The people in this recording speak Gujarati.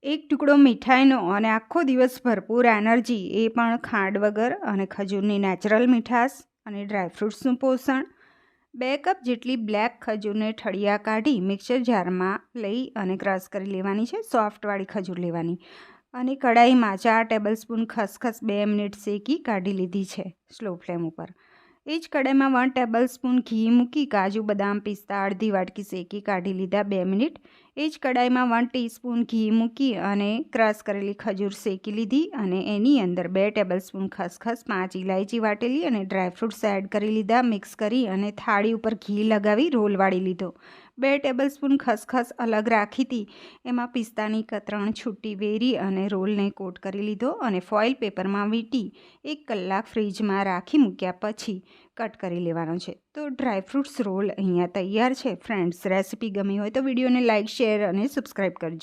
એક ટુકડો મીઠાઈનો અને આખો દિવસ ભરપૂર એનર્જી, એ પણ ખાંડ વગર, અને ખજૂરની નેચરલ મીઠાશ અને ડ્રાયફ્રૂટ્સનું પોષણ। 2 કપ જેટલી બ્લેક ખજૂરને ઠળિયા કાઢી મિક્સર જારમાં લઈ અને ક્રશ કરી લેવાની છે। સોફ્ટવાળી ખજૂર લેવાની અને કડાઈમાં 4 ટેબલસ્પૂન ખસખસ 2 મિનિટ શેકી કાઢી લીધી છે સ્લો ફ્લેમ ઉપર। એ જ કડાઈમાં 1 ટેબલસ્પૂન ઘી મૂકી કાજુ બદામ પિસ્તા અડધી વાટકી શેકી કાઢી લીધા 2 મિનિટ। એ જ કડાઈમાં 1 ટીસ્પૂન ઘી મૂકી અને ક્રશ કરેલી ખજૂર શેકી લીધી અને એની અંદર 2 ટેબલસ્પૂન ખસખસ 5 ઇલાયચી વાટેલી અને ડ્રાયફ્રૂટ્સ એડ કરી લીધા। મિક્સ કરી અને થાળી ઉપર ઘી લગાવી રોલ વાળી લીધો। 2 ટેબલસ્પૂન ખસખસ અલગ રાખી હતી, એમાં પિસ્તાની કતરણ છૂટી વેરી અને રોલને કોટ કરી લીધો અને ફોઇલ પેપરમાં વીંટી 1 કલાક ફ્રીજમાં રાખી મૂક્યા પછી કટ કરી લેવાનો છે। તો ડ્રાયફ્રૂટ્સ રોલ અહીંયા તૈયાર છે ફ્રેન્ડ્સ। રેસિપી ગમી હોય તો વિડીયોને લાઇક, શેર અને સબસ્ક્રાઈબ કરજો।